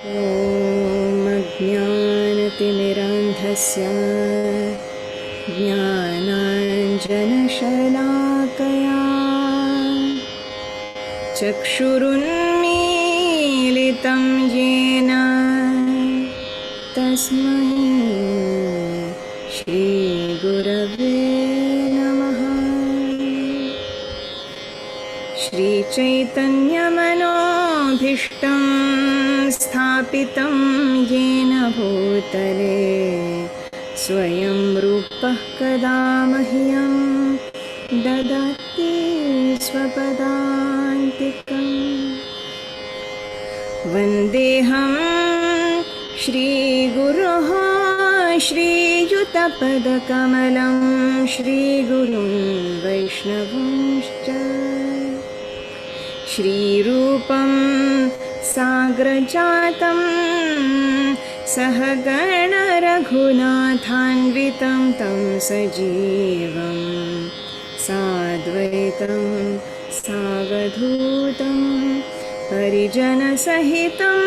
ॐ अज्ञानतिमिरान्धस्य ज्ञानाञ्जनशलाकया चक्षुरुन्मीलितं येन तस्मै श्रीगुरवे नमः। श्रीचैतन्यमनोभीष्टं स्थापितं येन भूतले स्वयं रूपः कदा मह्यं ददाति स्वपदान्तिकम्। वन्देऽहं श्रीगुरोः श्रीयुतपदकमलं श्रीगुरुं वैष्णवंश्च। श्रीरूपं साग्रजातं सहगण रघुनाथान्वितं तं सजीवं साद्वैतं सावधूतं परिजनसहितं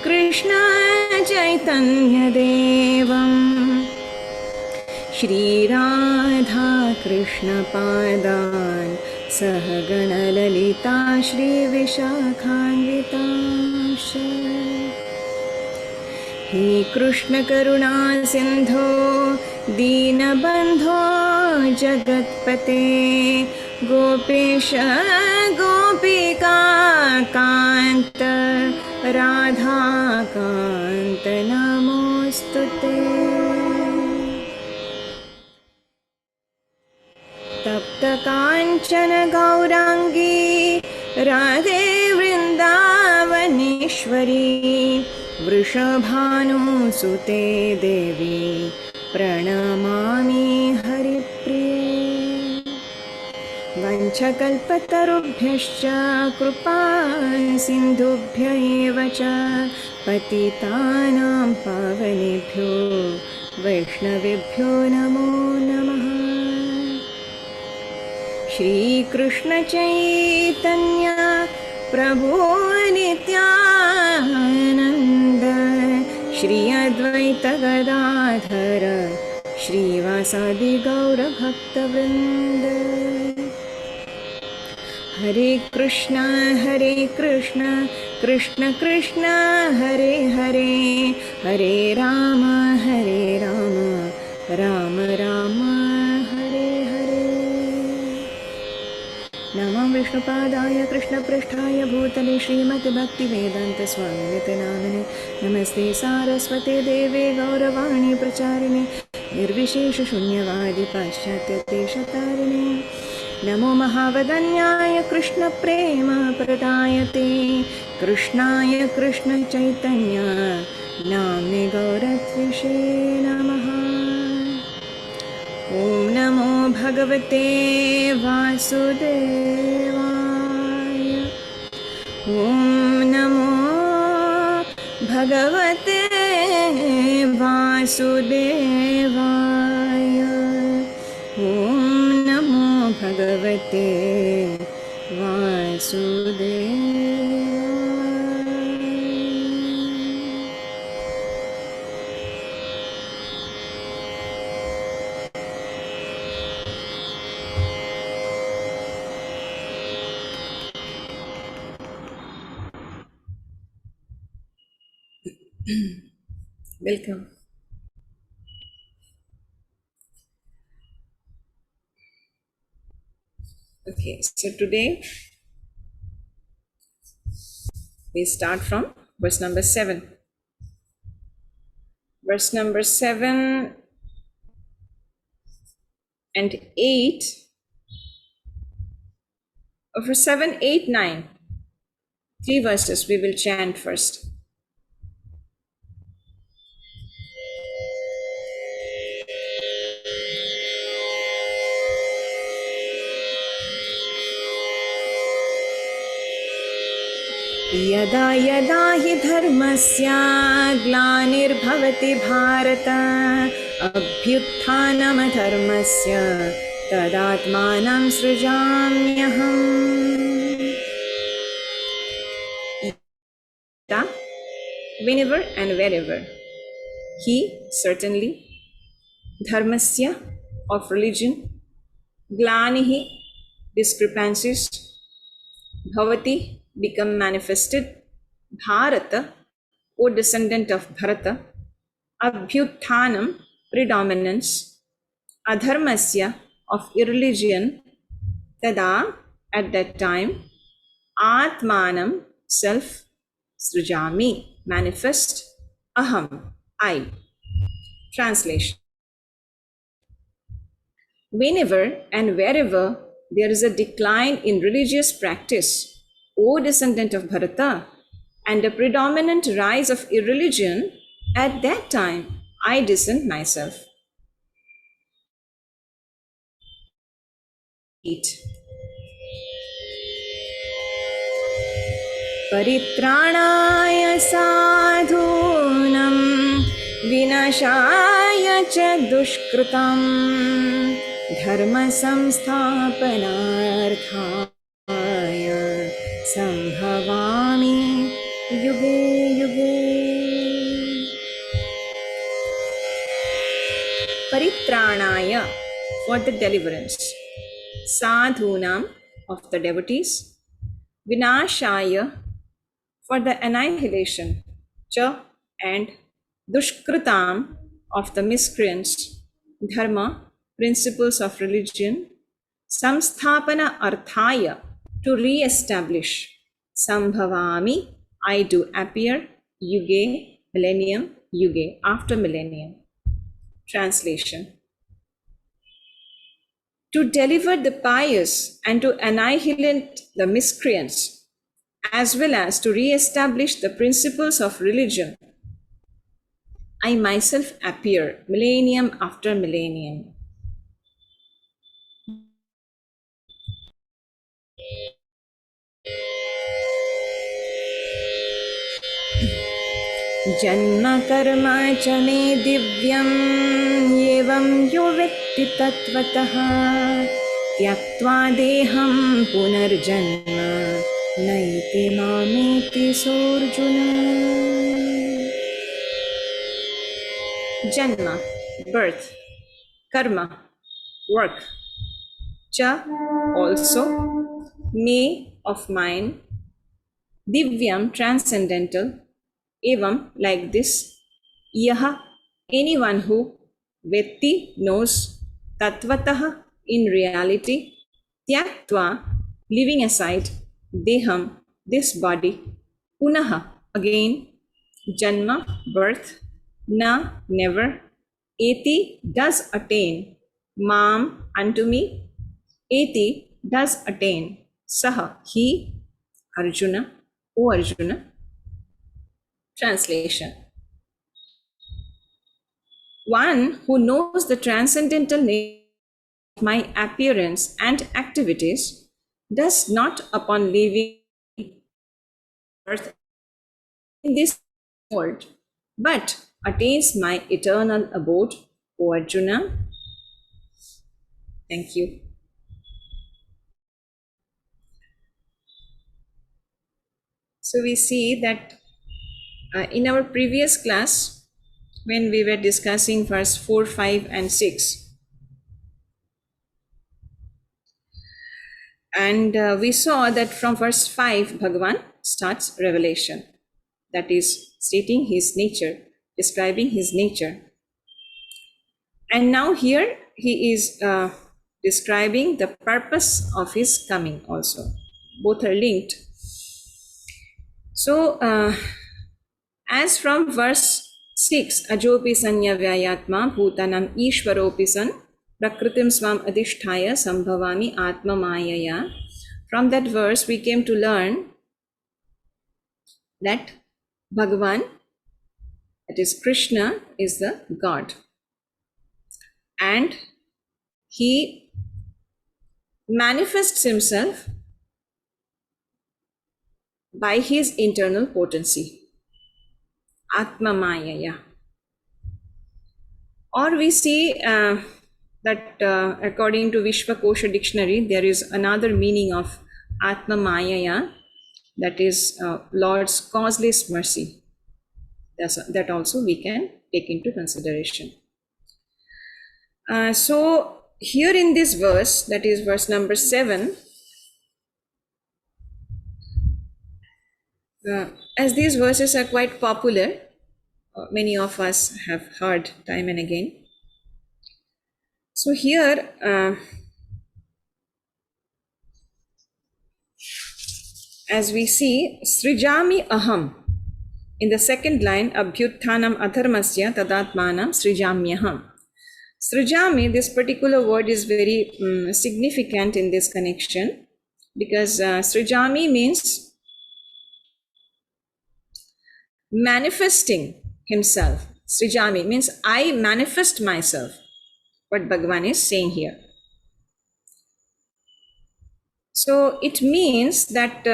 कृष्ण चैतन्यदेवं श्रीराधा कृष्णपादान् सहगणललिता श्रीविशाखान्वितांश्च। हे कृष्ण करुणा सिन्धो दीनबन्धो जगत्पते गोपेश गोपिका कान्त राधाकान्त नमोऽस्तुते। तप्तकाञ्चन गौराङ्गी राधे वृन्दावनेश्वरी वृषभानुसुते देवी प्रणमामि हरिप्रिये। वञ्चकल्पतरुभ्यश्च कृपा सिन्धुभ्य एव च पतितानां पावनेभ्यो वैष्णवेभ्यो नमो नमः। श्रीकृष्ण चैतन्य प्रभु नित्यानन्द श्री अद्वैत गदाधर श्रीवासादि गौरभक्तवृन्द। हरे कृष्ण कृष्ण कृष्ण हरे हरे हरे राम राम राम हरे हरे। नमः विष्णुपादाय कृष्णपृष्ठाय भूतले श्रीमद्भक्तिवेदान्तस्वामिनिते नामिने नमस्ते सारस्वते देवे गौरवाणी प्रचारिणे निर्विशेषशून्यवादी पाश्चात्यदेशतारिणे। नमो महावदन्याय कृष्णप्रेम प्रदायते कृष्णाय कृष्णचैतन्य नाम्ने गौरत्विषे नमः। ॐ नमो भगवते वासुदेवाय। ॐ नमो भगवते वासुदेवाय। ॐ नमो भगवते वासुदेवाय। Welcome. Okay, so today we start from verse number 7. Verse number 7 and 8. For 7, 8, 9. 3 verses we will chant first. यदा यदा हि धर्मस्य ग्लानिर्भवति Bharat अभ्युत्थानमधर्मस्य तदात्मानं सृजाम्यहम्। Gita whenever and wherever. He certainly, dharmasya, of religion, glanihi, discrepancies, bhavati, become manifested, bharata, O descendant of Bharata, abhyutthanam, predominance, adharmasya, of irreligion, tada, at that time, atmanam, self, srijami, manifest, aham, I. Translation. Whenever and wherever there is a decline in religious practice, O descendant of Bharata, and a predominant rise of irreligion, at that time I descend myself. 8. Paritrāṇāya sadhūnam vinashāya ca dushkritam dharma samsthapanārthāya sambhavāmi yuge yuge. Paritrāṇāya, for the deliverance, sadhūnam, of the devotees, vinashāya, for the annihilation, cha, and dushkritam, of the miscreants, dharma, principles of religion, samsthapana arthaya, to re-establish, sambhavami, I do appear, yuge, millennium, yuge, after millennium. Translation. To deliver the pious and to annihilate the miscreants, as well as to re-establish the principles of religion, I myself appear millennium after millennium. Janma karma cha me divyam evam yo vetti tattvataha tyaktva deham punarjanma naiti mameti sorjuna. Janma, birth, karma, work, cha, also, me, of mine, divyam, transcendental, evam, like this, yaha, anyone who, vetti, knows, tattvataha, in reality, tyaktva, leaving aside, deham, this body, punaha, again, janma, birth, na, never, eti, does attain, mam, unto me, eti, does attain, saha, he, Arjuna, O Arjuna. Translation. One who knows the transcendental nature of my appearance and activities does not, upon leaving earth in this world, but attains my eternal abode, O Arjuna. Thank you. So we see that in our previous class, when we were discussing verse 4, 5, and 6, and we saw that from verse 5, Bhagavan starts revelation, that is stating his nature, describing his nature. And now here he is describing the purpose of his coming also. Both are linked. So, as from verse 6, Ajopi sanya vyayatma bhutanam ishvaropi san prakritim swam adishthaya sambhavami atma mayaya. From that verse we came to learn that Bhagavan, that is Krishna, is the God. And he manifests himself by his internal potency. Atma Mayaya. Or we see that according to Vishwakosha dictionary, there is another meaning of Atma Mayaya, that is Lord's causeless mercy. That also we can take into consideration. So here in this verse, that is verse number 7, as these verses are quite popular, many of us have heard time and again. So here, as we see, Srijami Aham, in the second line, Abhyutthanam Adharmasya Tadatmanam Srijamyaham. Srijami, this particular word is very significant in this connection, because Srijami means manifesting himself. Srijami means I manifest myself, what Bhagavan is saying here. So it means that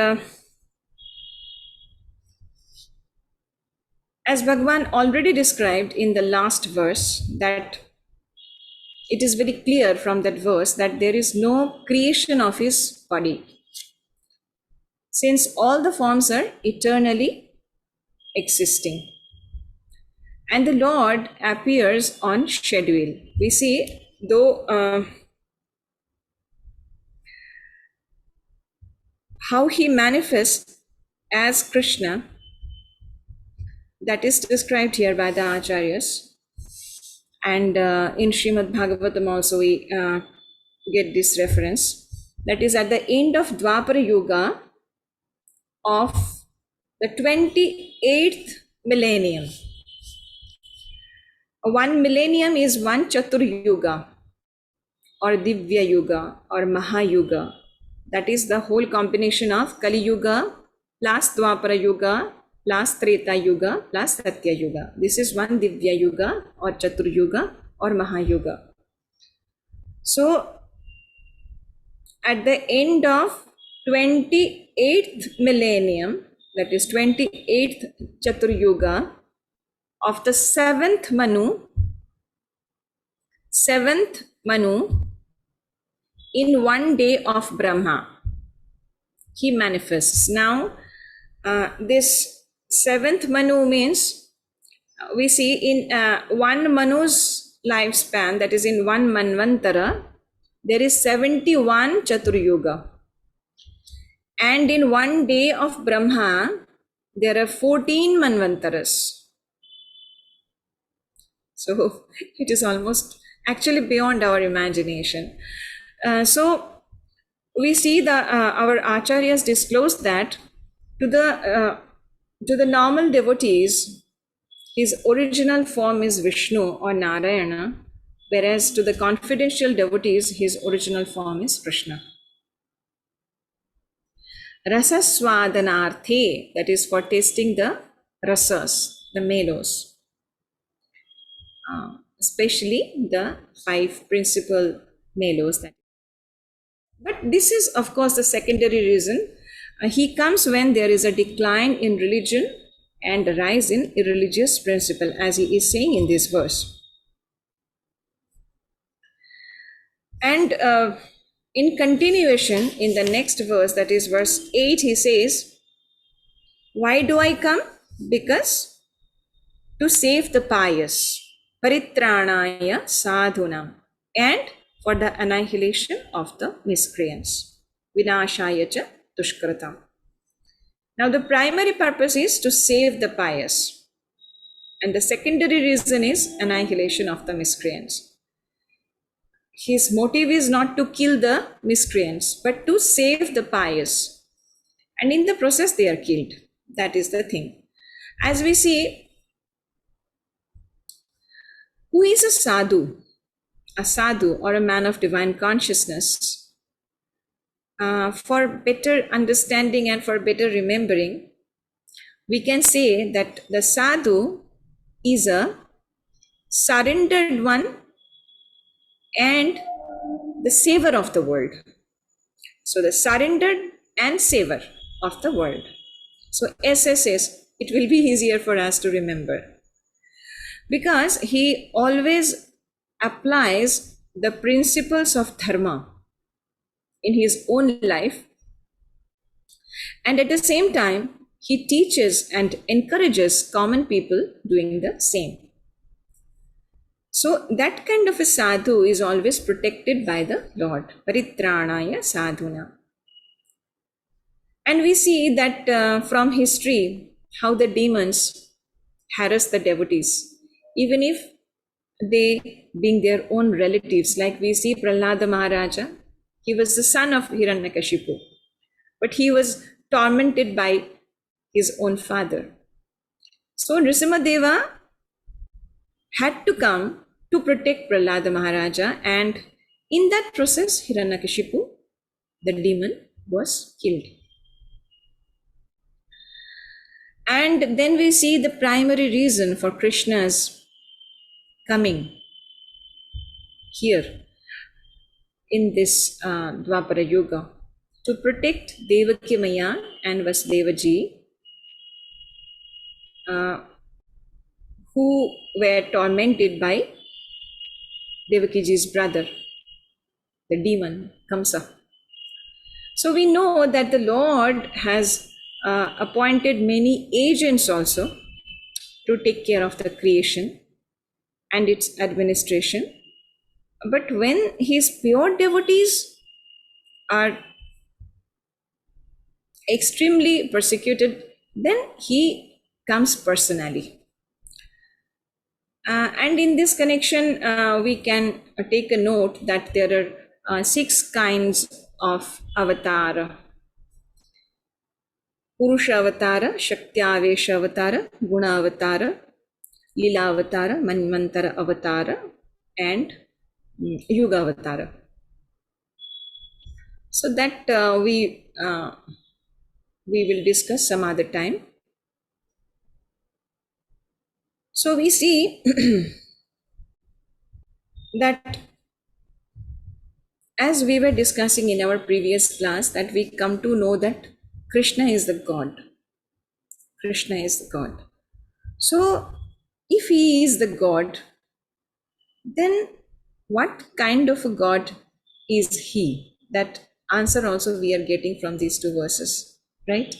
as Bhagavan already described in the last verse, that it is very clear from that verse that there is no creation of his body, since all the forms are eternally existing. And the Lord appears on schedule. We see, though how he manifests as Krishna, that is described here by the Acharyas. And in Śrimad Bhagavatam also we get this reference. That is at the end of Dvapara Yuga of the 28th millennium. 1 millennium is 1 Chatur Yuga or Divya Yuga or Mahayuga. That is the whole combination of Kali Yuga plus Dvapara Yuga plus Treta Yuga plus Satya Yuga. This is 1 Divya Yuga or Chatur Yuga or Mahayuga. So at the end of 28th millennium, that is 28th Chatur Yuga of the 7th Manu, in 1 day of Brahma, he manifests. Now, this 7th Manu means, we see in 1 Manu's lifespan, that is in 1 Manvantara, there is 71 Chatur Yuga. And in 1 day of Brahma, there are 14 Manvantaras. So it is almost actually beyond our imagination. So we see that our acharyas disclose that to the normal devotees, his original form is Vishnu or Narayana, whereas to the confidential devotees, his original form is Krishna. Rasaswadanarthe, that is for tasting the rasas, the melos, especially the 5 principal melos. But this is, of course, the secondary reason. He comes when there is a decline in religion and a rise in irreligious principle, as he is saying in this verse. And in continuation, in the next verse, that is verse 8, he says, why do I come? Because to save the pious, paritranaya sadhunam, and for the annihilation of the miscreants, vinashaya cha dushkratam. Now the primary purpose is to save the pious, and the secondary reason is annihilation of the miscreants. His motive is not to kill the miscreants, but to save the pious. And in the process, they are killed. That is the thing. As we see, who is a sadhu? A sadhu or a man of divine consciousness. For better understanding and for better remembering, we can say that the sadhu is a surrendered one and the saver of the world. So the surrendered and saver of the world. So SSS, it will be easier for us to remember, because he always applies the principles of dharma in his own life, and at the same time he teaches and encourages common people doing the same. So that kind of a sadhu is always protected by the Lord. Paritranaya sadhuna. And we see that from history, how the demons harass the devotees, even if they being their own relatives. Like we see Prahlada Maharaja, he was the son of Hiranyakashipu, but he was tormented by his own father. So Nrisimhadeva had to come to protect Prahlada Maharaja, and in that process, Hiranyakashipu, the demon, was killed. And then we see the primary reason for Krishna's coming here in this Dwapara Yuga, to protect Devaki Maya and Vasudeva ji, who were tormented by Devaki ji's brother, the demon Kamsa. So we know that the Lord has appointed many agents also to take care of the creation and its administration. But when his pure devotees are extremely persecuted, then he comes personally. And in this connection, we can take a note that there are 6 kinds of avatara. Purusha avatara, Shaktyavesha avatara, Guna avatara, Lila avatara, Manvantara avatara, and Yuga avatara. So that we will discuss some other time. So we see that as we were discussing in our previous class, that we come to know that Krishna is the God. Krishna is the God. So if he is the God, then what kind of a God is he? That answer also we are getting from these 2 verses, right?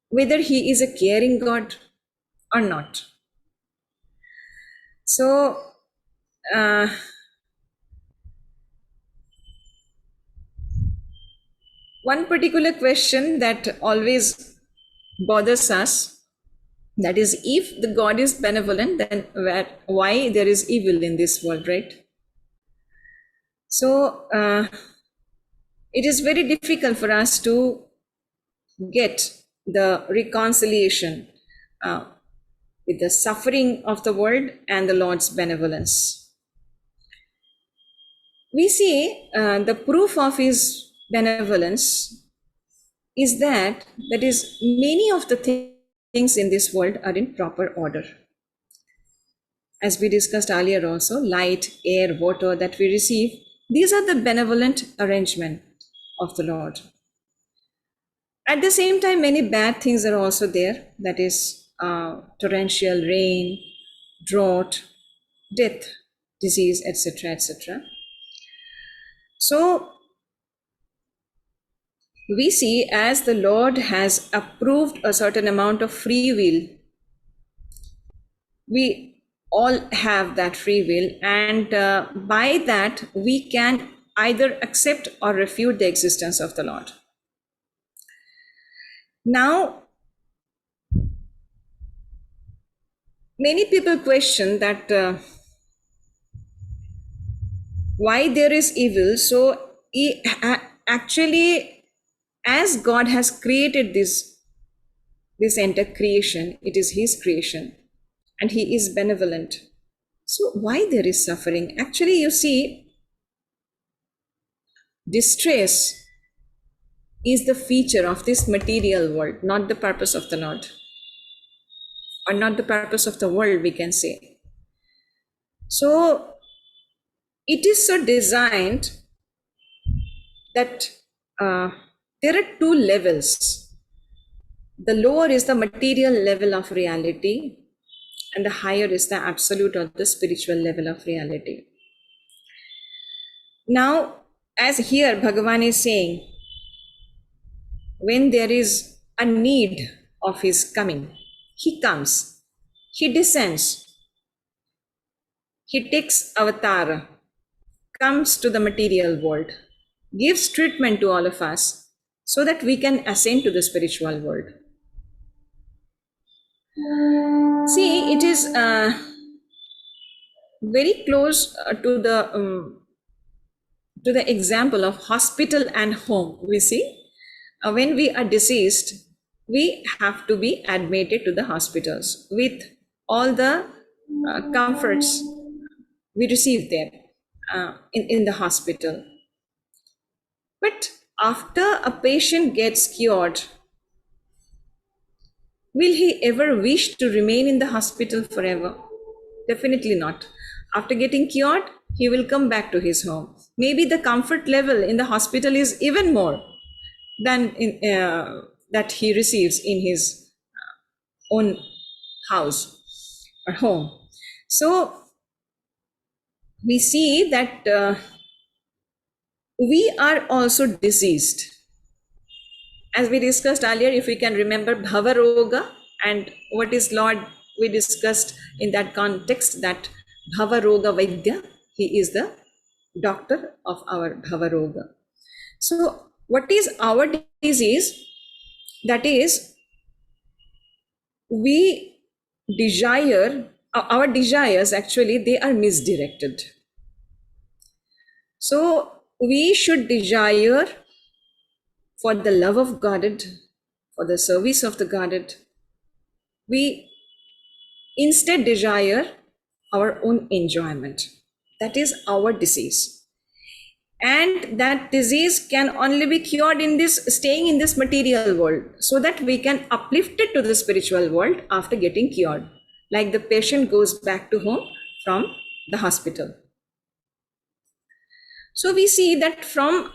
Whether he is a caring God or not. So one particular question that always bothers us, that is, if the God is benevolent, then why there is evil in this world, right? So it is very difficult for us to get the reconciliation with the suffering of the world and the Lord's benevolence. We see the proof of his benevolence is that is many of the things in this world are in proper order. As we discussed earlier also, light, air, water that we receive, these are the benevolent arrangement of the Lord. At the same time, many bad things are also there, that is torrential rain, drought, death, disease, etc., etc. So we see, as the Lord has approved a certain amount of free will, we all have that free will, and by that we can either accept or refute the existence of the Lord. Now, many people question that why there is evil. So actually, as God has created this entire creation, it is his creation, and he is benevolent. So why there is suffering? Actually, you see, distress is the feature of this material world, not the purpose of the Lord, or not the purpose of the world, we can say. So it is so designed that there are 2 levels. The lower is the material level of reality, and the higher is the absolute or the spiritual level of reality. Now, as here Bhagavan is saying, when there is a need of his coming. He comes, he descends, he takes avatar, comes to the material world, gives treatment to all of us so that we can ascend to the spiritual world. See, it is very close to the example of hospital and home. We see, when we are deceased, we have to be admitted to the hospitals with all the comforts we receive there in the hospital. But after a patient gets cured, will he ever wish to remain in the hospital forever? Definitely not. After getting cured, he will come back to his home. Maybe the comfort level in the hospital is even more than that he receives in his own house or home. So we see that we are also diseased. As we discussed earlier, if we can remember Bhavaroga and what is Lord, we discussed in that context that Bhavaroga Vaidya, he is the doctor of our Bhavaroga. So what is our disease? That is, we desire, our desires actually, they are misdirected. So we should desire for the love of Godhead, for the service of the Godhead. We instead desire our own enjoyment. That is our disease. And that disease can only be cured in this, staying in this material world, so that we can uplift it to the spiritual world after getting cured, like the patient goes back to home from the hospital. So we see that from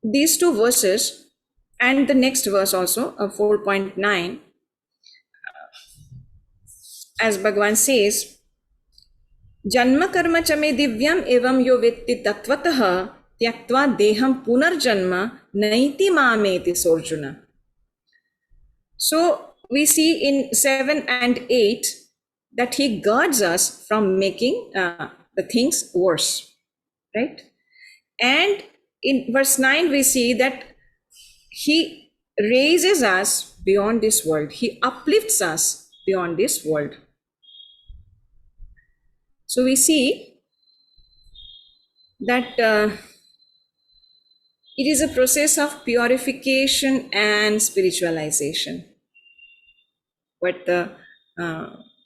these two verses and the next verse also, 4.9, as Bhagavan says, Janma karma chame divyam evam yo vetti tatvatah tyaktva deham punarjanma naiti mameti sorjuna. So we see in 7 and 8 that he guards us from making the things worse, right? And in verse 9 we see that he raises us beyond this world. He uplifts us beyond this world. So we see that it is a process of purification and spiritualization, what the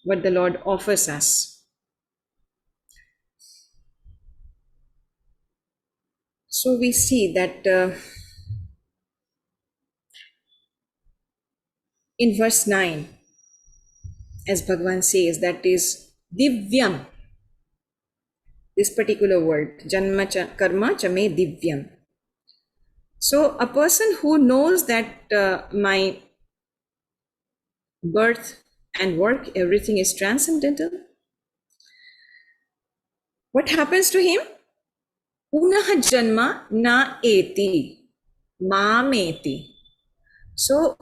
Lord offers us. So we see that in verse 9, as Bhagavan says, that is divyam, this particular word, janma karma chame divyam. So a person who knows that my birth and work, everything is transcendental, what happens to him? Punaha janma na eti, mameti. So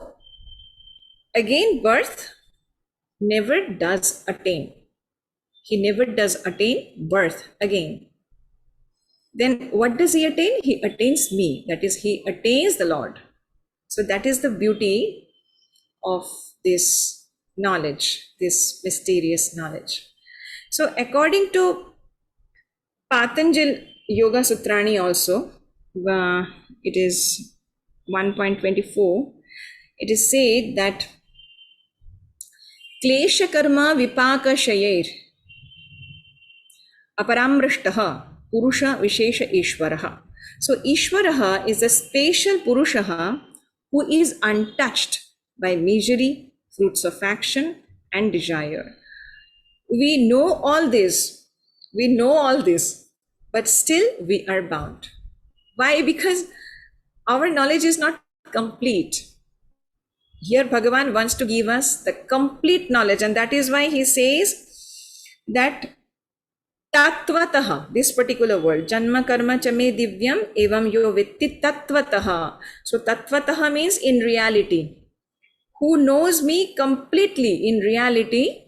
again, birth never does attain. He never does attain birth again. Then what does he attain? He attains me. That is, he attains the Lord. So that is the beauty of this knowledge, this mysterious knowledge. So according to Patanjali Yoga Sutrani also, it is 1.24, it is said that Klesha karma vipaka shayer aparamrishtaha purusha vishesha ishvaraha. So ishvaraha is a special purusha who is untouched by misery, fruits of action and desire. We know all this, but still we are bound. Why? Because our knowledge is not complete. Here Bhagavan wants to give us the complete knowledge, and that is why he says that Tattvataha, this particular word, Janma Karma Chame Divyam Evam Yo Vitti Tattvataha. So Tattvataha means in reality. Who knows me completely in reality,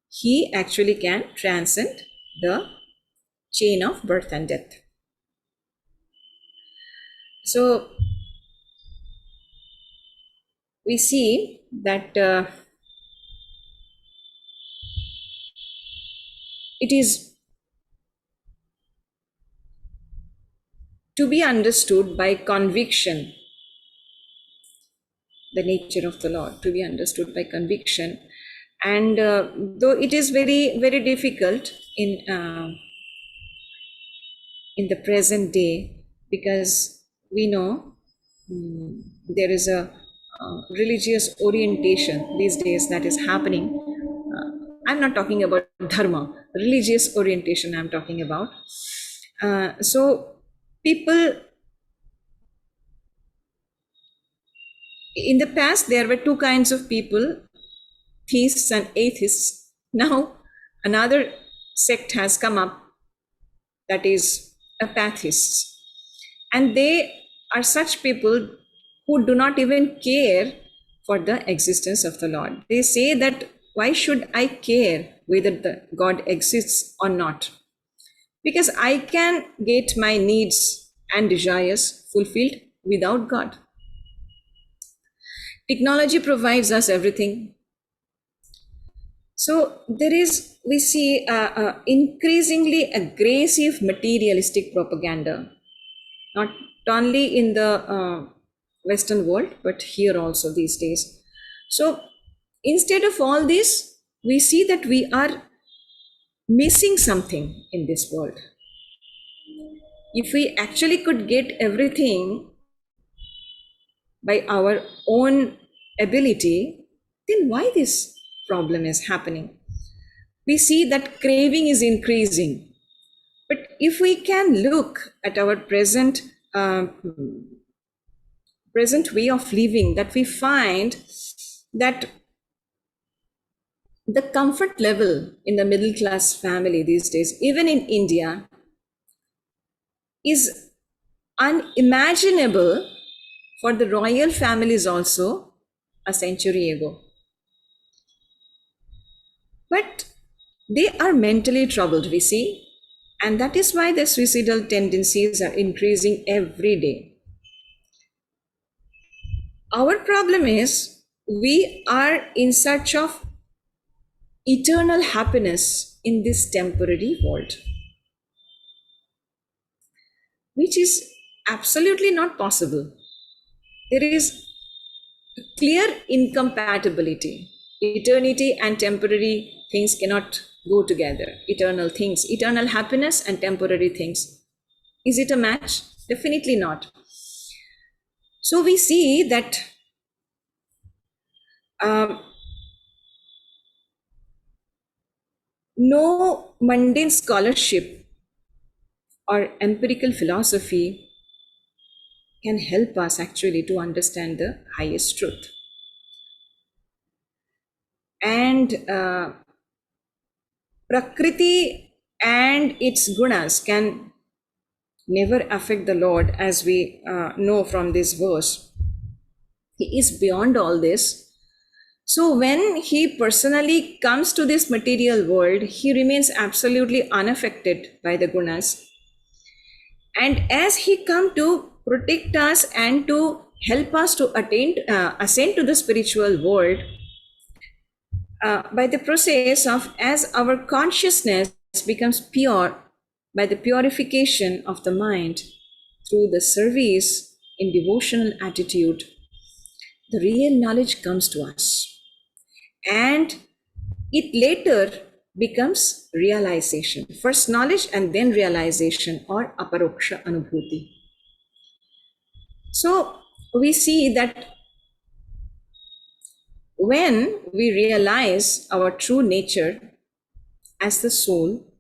he actually can transcend the chain of birth and death. So we see that it is to be understood by conviction, the nature of the Lord, to be understood by conviction. And though it is very, very difficult in the present day, because we know there is a religious orientation these days that is happening. I'm not talking about dharma, religious orientation I'm talking about. So people, in the past there were two kinds of people, theists and atheists. Now another sect has come up, that is apathists. And they are such people who do not even care for the existence of the Lord. They say that, why should I care whether the God exists or not? Because I can get my needs and desires fulfilled without God. Technology provides us everything. So there is, we see increasingly aggressive materialistic propaganda, not only in the Western world, but here also these days. So instead of all this, we see that we are missing something in this world. If we actually could get everything by our own ability, then why this problem is happening? We see that craving is increasing. But if we can look at our present way of living, that we find that the comfort level in the middle class family these days, even in India, is unimaginable for the royal families also a century ago. But they are mentally troubled, we see, and that is why the suicidal tendencies are increasing every day. Our problem is we are in search of eternal happiness in this temporary world, which is absolutely not possible. There is clear incompatibility. Eternity and temporary things cannot go together. Eternal things, eternal happiness and temporary things. Is it a match? Definitely not. So we see that no mundane scholarship or empirical philosophy can help us actually to understand the highest truth. And Prakriti and its gunas can never affect the Lord, as we know from this verse. He is beyond all this. So when he personally comes to this material world, he remains absolutely unaffected by the gunas. And as he come to protect us and to help us to ascend to the spiritual world, by the process of, as our consciousness becomes pure, by the purification of the mind through the service in devotional attitude, the real knowledge comes to us. And it later becomes realization. First knowledge and then realization, or aparoksha anubhuti. So we see that when we realize our true nature as the soul,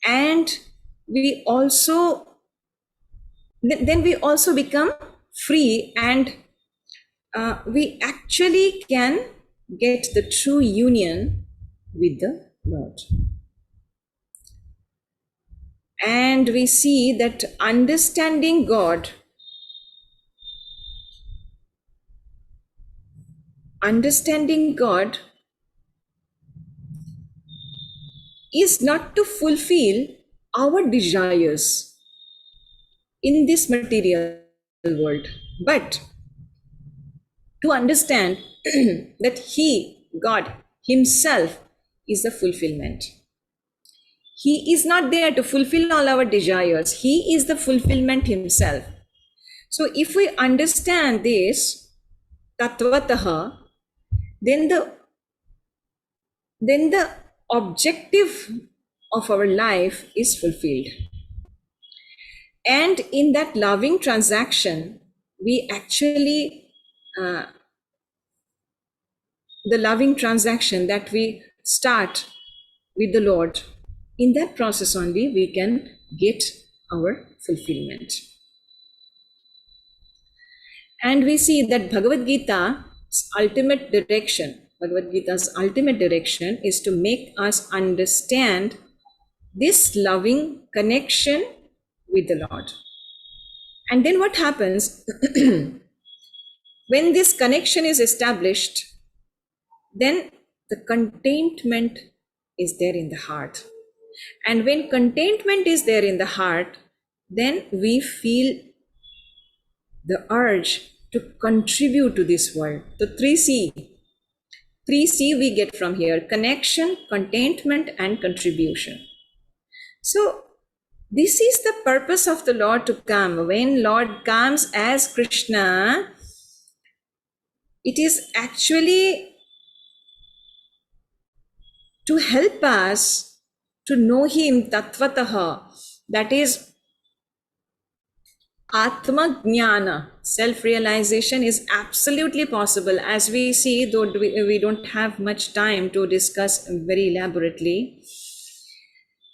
and we also then we also become free, and we actually can get the true union with the Lord. And we see that understanding God, is not to fulfill our desires in this material world, but to understand that He, God Himself, is the fulfillment. He is not there to fulfill all our desires. He is the fulfillment Himself. So if we understand this tattvataha, then the objective of our life is fulfilled. And in that loving transaction, we actually, the loving transaction that we start with the Lord, in that process only we can get our fulfillment. And we see that Bhagavad Gita's ultimate direction is to make us understand this loving connection with the Lord. And then what happens when this connection is established, then the contentment is there in the heart. And when contentment is there in the heart, then we feel the urge to contribute to this world. The 3C we get from here: connection, contentment, and contribution. So this is the purpose of the Lord to come. When Lord comes as Krishna, it is actually to help us to know Him tattvataha, that is Atma Jnana. Self-realization is absolutely possible. As we see, though we don't have much time to discuss very elaborately,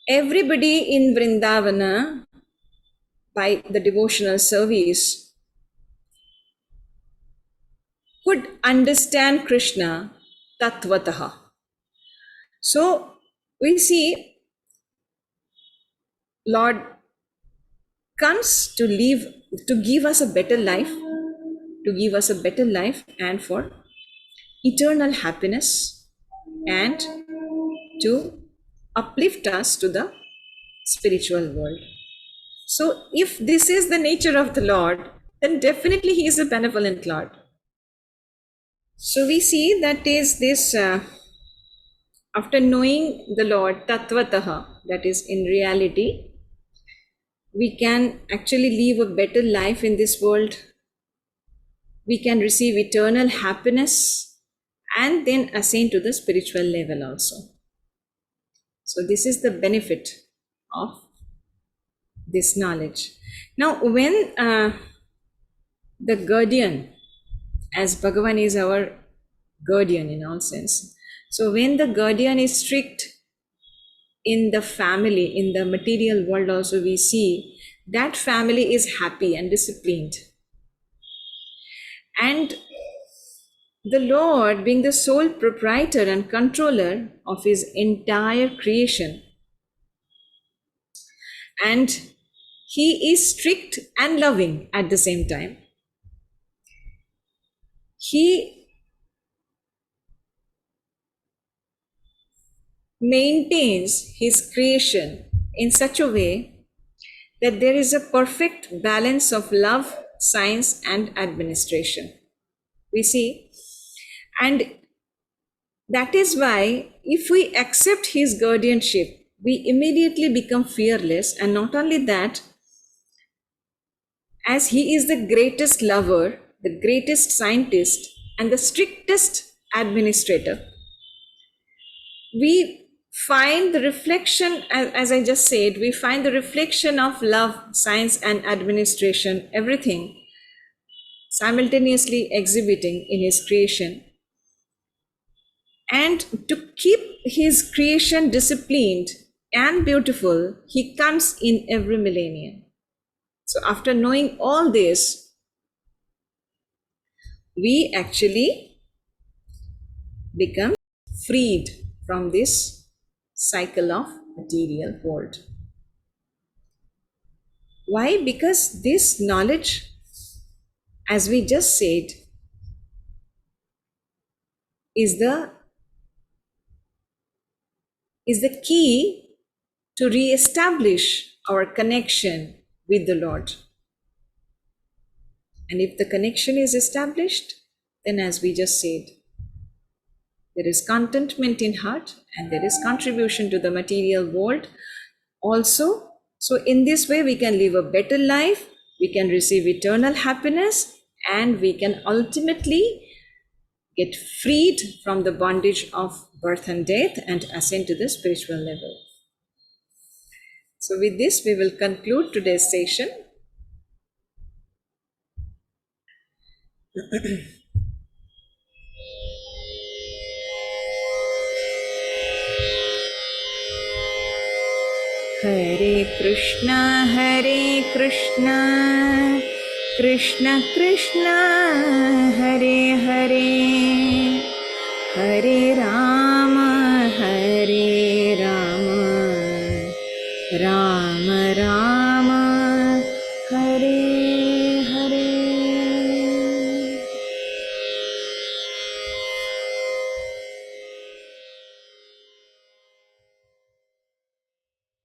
everybody in Vrindavana, by the devotional service, could understand Krishna tattvataha. So we see Lord comes to give us a better life, and for eternal happiness, and to uplift us to the spiritual world. So if this is the nature of the Lord, then definitely He is a benevolent Lord. So we see that is this, after knowing the Lord tattvataha, that is in reality, we can actually live a better life in this world. We can receive eternal happiness and then ascend to the spiritual level also. So this is the benefit of this knowledge. Now, when the guardian, as Bhagavan is our guardian in all sense, so when the guardian is strict in the family, in the material world also, we see that family is happy and disciplined. And the Lord, being the sole proprietor and controller of His entire creation, and He is strict and loving at the same time, He maintains His creation in such a way that there is a perfect balance of love, science, and administration. We see, and that is why if we accept His guardianship, we immediately become fearless. And not only that, as He is the greatest lover, the greatest scientist, and the strictest administrator, we find the reflection, as I just said, we find the reflection of love, science, and administration, everything simultaneously exhibiting in His creation. And to keep His creation disciplined and beautiful, He comes in every millennium. So after knowing all this, we actually become freed from this cycle of material world. Why? Because this knowledge, as we just said, is the key to re-establish our connection with the Lord. And if the connection is established, then as we just said, there is contentment in heart and there is contribution to the material world also. So in this way, we can live a better life, we can receive eternal happiness, and we can ultimately get freed from the bondage of birth and death and ascend to the spiritual level. So with this, we will conclude today's session. Hare Krishna, Krishna Krishna, Hare Hare, Hare Rama, Rama Rama,